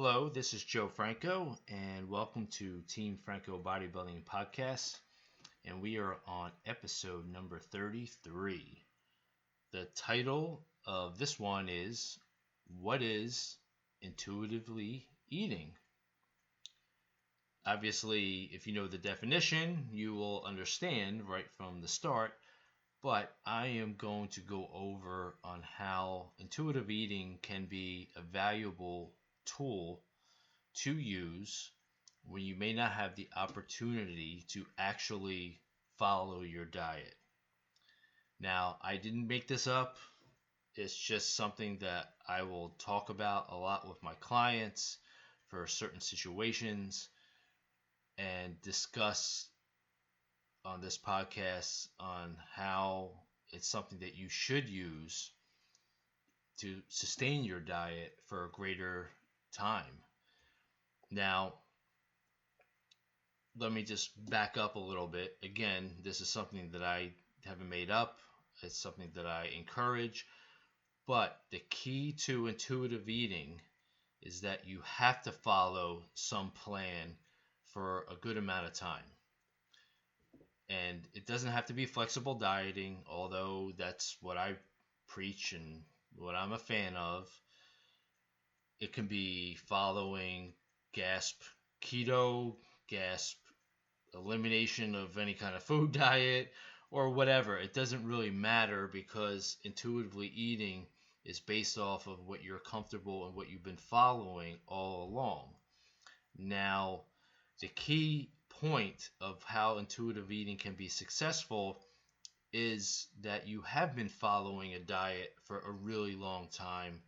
Hello, this is Joe Franco, and welcome to Team Franco Bodybuilding Podcast. And we are on episode number 33. The title of this one is What is Intuitively Eating? Obviously, if you know the definition, you will understand right from the start. But I am going to go over on how intuitive eating can be a valuable tool to use when you may not have the opportunity to actually follow your diet. Now, I didn't make this up. It's just something that I will talk about a lot with my clients for certain situations and discuss on this podcast on how it's something that you should use to sustain your diet for a greater time. Now, let me just back up a little bit. Again, this is something that I haven't made up. It's something that I encourage. But the key to intuitive eating is that you have to follow some plan for a good amount of time. And it doesn't have to be flexible dieting, although that's what I preach and what I'm a fan of. It can be following GASP keto, GASP elimination of any kind of food diet, or whatever. It doesn't really matter because intuitively eating is based off of what you're comfortable and what you've been following all along. Now, the key point of how intuitive eating can be successful is that you have been following a diet for a really long time.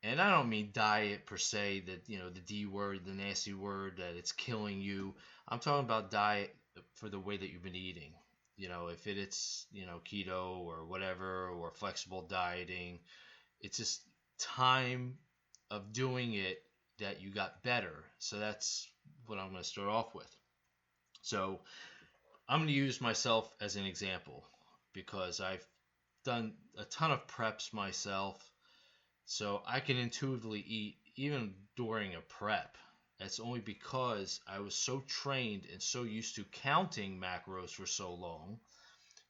And I don't mean diet per se, that, the D word, the nasty word, that it's killing you. I'm talking about diet for the way that you've been eating. If it's, keto or whatever, or flexible dieting, it's just time of doing it that you got better. So that's what I'm going to start off with. So I'm going to use myself as an example because I've done a ton of preps myself. So I can intuitively eat even during a prep. That's only because I was so trained and so used to counting macros for so long.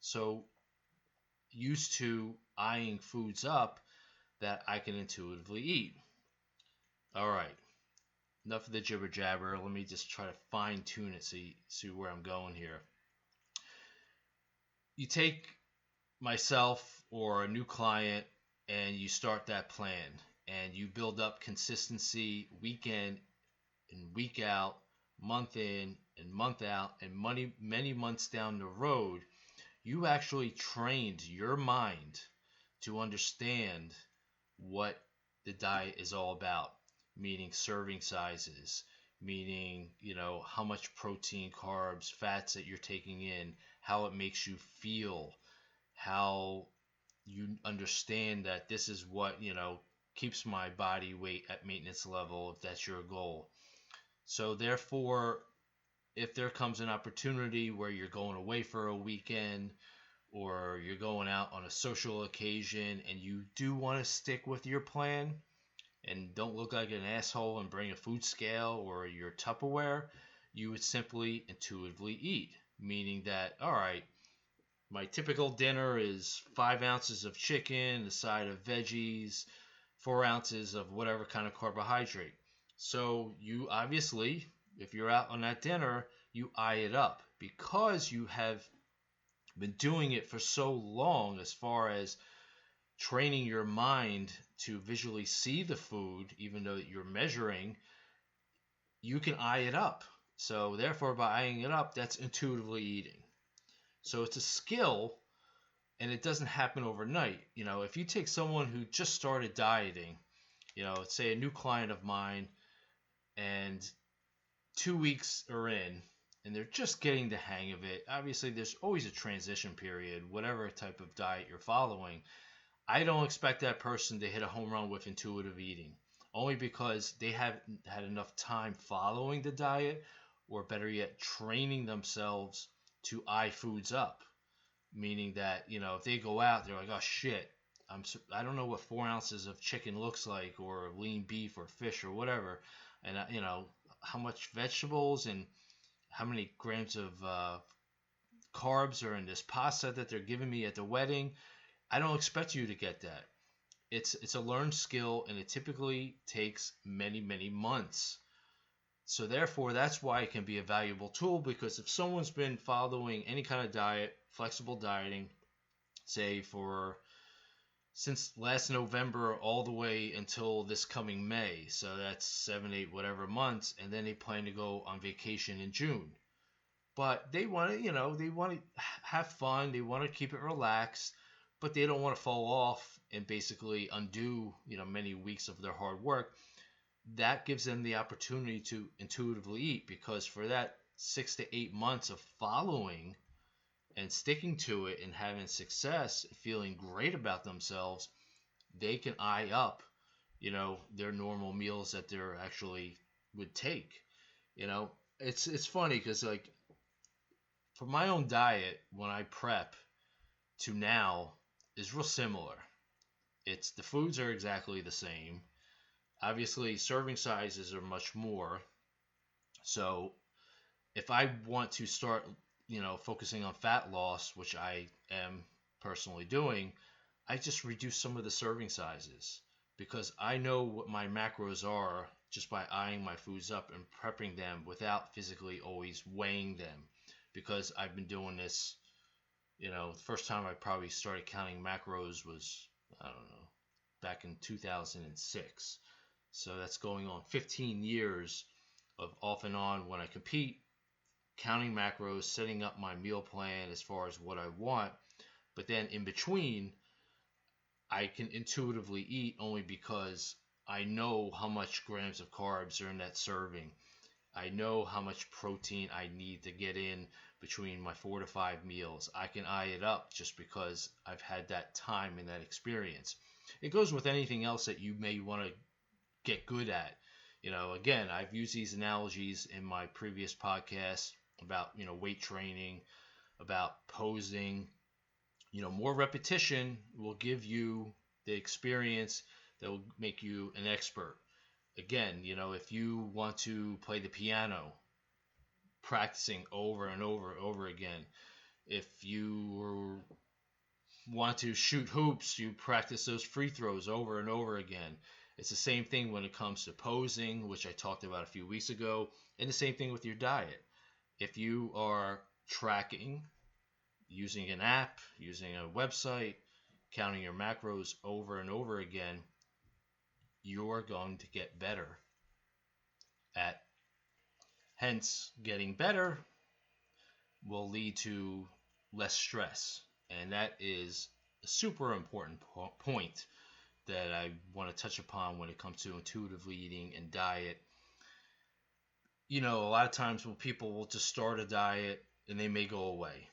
So used to eyeing foods up that I can intuitively eat. All right. Enough of the jibber jabber. Let me just try to fine tune it, see where I'm going here. You take myself or a new client and you start that plan and you build up consistency week in and week out, month in and month out, and many months down the road, you actually trained your mind to understand what the diet is all about, meaning serving sizes, meaning, how much protein, carbs, fats that you're taking in, how it makes you feel, how you understand that this is what, keeps my body weight at maintenance level, if that's your goal. So therefore, if there comes an opportunity where you're going away for a weekend or you're going out on a social occasion and you do want to stick with your plan and don't look like an asshole and bring a food scale or your Tupperware, you would simply intuitively eat, meaning that, all right, my typical dinner is 5 ounces of chicken, a side of veggies, 4 ounces of whatever kind of carbohydrate. So you obviously, if you're out on that dinner, you eye it up because you have been doing it for so long as far as training your mind to visually see the food, even though you're measuring, you can eye it up. So therefore, by eyeing it up, that's intuitively eating. So it's a skill, and it doesn't happen overnight. If you take someone who just started dieting, let's say a new client of mine, and 2 weeks are in, and they're just getting the hang of it. Obviously, there's always a transition period, whatever type of diet you're following. I don't expect that person to hit a home run with intuitive eating, only because they haven't had enough time following the diet, or better yet, training themselves to eye foods up. Meaning that, if they go out, they're like, oh shit, I don't know what 4 ounces of chicken looks like, or lean beef or fish or whatever, and how much vegetables and how many grams of carbs are in this pasta that they're giving me at the wedding. I don't expect you to get that. It's a learned skill, and it typically takes many months. So therefore, that's why it can be a valuable tool, because if someone's been following any kind of diet, flexible dieting, say for since last November all the way until this coming May, so that's 7, 8, whatever months, and then they plan to go on vacation in June. But they want to, they want to have fun, they want to keep it relaxed, but they don't want to fall off and basically undo, many weeks of their hard work. That gives them the opportunity to intuitively eat, because for that 6 to 8 months of following and sticking to it and having success, feeling great about themselves, they can eye up, their normal meals that they're actually would take. It's funny because, like, for my own diet, when I prep to now, is real similar. It's the foods are exactly the same. Obviously, serving sizes are much more. So if I want to start, focusing on fat loss, which I am personally doing, I just reduce some of the serving sizes, because I know what my macros are just by eyeing my foods up and prepping them without physically always weighing them, because I've been doing this. The first time I probably started counting macros was, I don't know, back in 2006. So that's going on 15 years of off and on when I compete, counting macros, setting up my meal plan as far as what I want. But then in between, I can intuitively eat only because I know how much grams of carbs are in that serving. I know how much protein I need to get in between my 4 to 5 meals. I can eye it up just because I've had that time and that experience. It goes with anything else that you may want to get good at. Again, I've used these analogies in my previous podcast about, weight training, about posing. More repetition will give you the experience that will make you an expert. Again, if you want to play the piano, practicing over and over and over again. If you want to shoot hoops, you practice those free throws over and over again. It's the same thing when it comes to posing, which I talked about a few weeks ago, and the same thing with your diet. If you are tracking, using an app, using a website, counting your macros over and over again, you're going to get better at. Hence, getting better will lead to less stress. And that is a super important point that I want to touch upon when it comes to intuitively eating and diet. A lot of times when people will just start a diet and they may go away,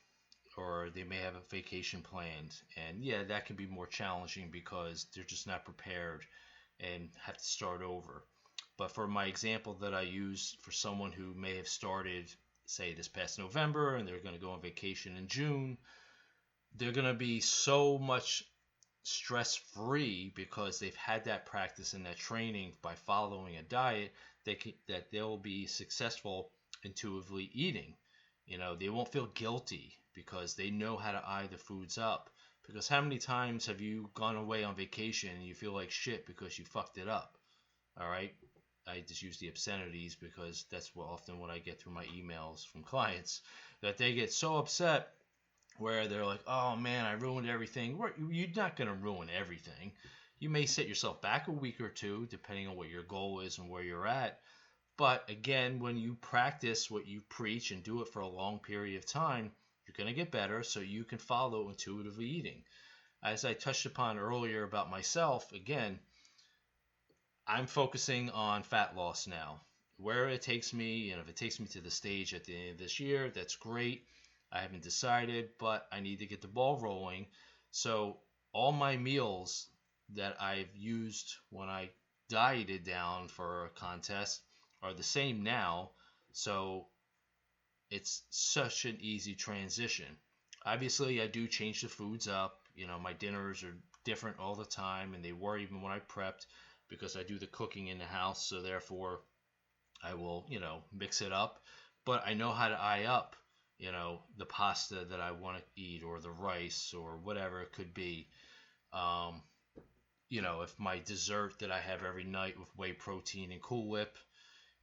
or they may have a vacation planned. And yeah, that can be more challenging because they're just not prepared and have to start over. But for my example that I use for someone who may have started, say, this past November, and they're going to go on vacation in June, they're going to be so much stress-free because they've had that practice and that training by following a diet that they'll be successful intuitively eating. They won't feel guilty because they know how to eye the foods up. Because how many times have you gone away on vacation and you feel like shit because you fucked it up? All right? I just use the obscenities because that's often what I get through my emails from clients, that they get so upset where they're like, oh man, I ruined everything. You're not going to ruin everything. You may set yourself back a week or two, depending on what your goal is and where you're at. But again, when you practice what you preach and do it for a long period of time, you're going to get better so you can follow intuitively eating. As I touched upon earlier about myself, again, I'm focusing on fat loss now. Where it takes me, if it takes me to the stage at the end of this year, that's great. I haven't decided, but I need to get the ball rolling. So all my meals that I've used when I dieted down for a contest are the same now. So it's such an easy transition. Obviously, I do change the foods up. My dinners are different all the time, and they were even when I prepped, because I do the cooking in the house, so therefore I will, mix it up. But I know how to eye up, the pasta that I want to eat, or the rice, or whatever it could be. Um, if my dessert that I have every night with whey protein and Cool Whip,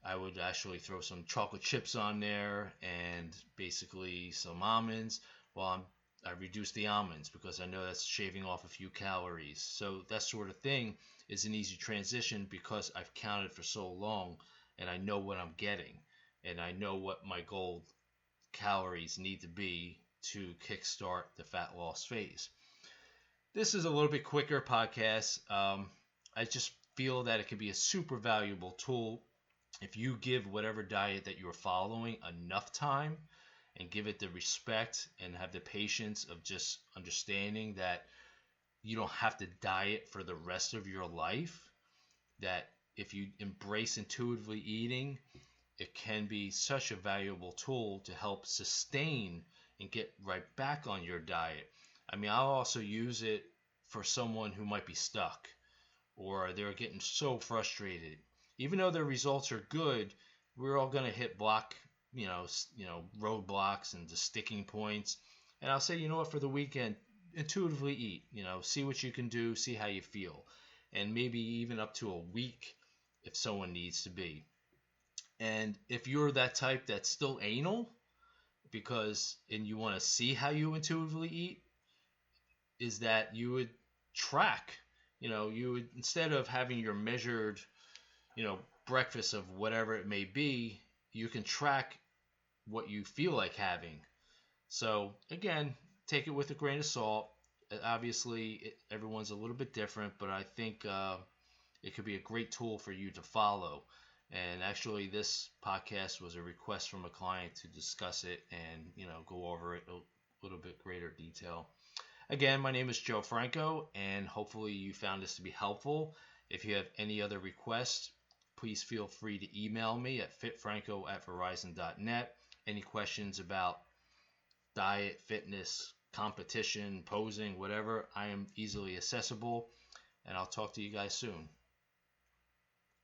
I would actually throw some chocolate chips on there and basically some almonds. Well, I reduce the almonds because I know that's shaving off a few calories. So that sort of thing is an easy transition because I've counted for so long and I know what I'm getting and I know what my goal calories need to be to kickstart the fat loss phase. This is a little bit quicker podcast. I just feel that it can be a super valuable tool if you give whatever diet that you're following enough time and give it the respect and have the patience of just understanding that you don't have to diet for the rest of your life, that if you embrace intuitively eating, it can be such a valuable tool to help sustain and get right back on your diet. I mean, I'll also use it for someone who might be stuck or they're getting so frustrated. Even though their results are good, we're all going to hit roadblocks and the sticking points. And I'll say, you know what, for the weekend, intuitively eat. See what you can do, see how you feel, and maybe even up to a week if someone needs to be. And if you're that type that's still anal, and you want to see how you intuitively eat, is that you would track. You would, instead of having your measured, breakfast of whatever it may be, you can track what you feel like having. So again, take it with a grain of salt. Obviously, everyone's a little bit different, but I think it could be a great tool for you to follow. And actually, this podcast was a request from a client to discuss it and go over it a little bit greater detail. Again, my name is Joe Franco, and hopefully you found this to be helpful. If you have any other requests, please feel free to email me at fitfranco@verizon.net. Any questions about diet, fitness, competition, posing, whatever, I am easily accessible, and I'll talk to you guys soon.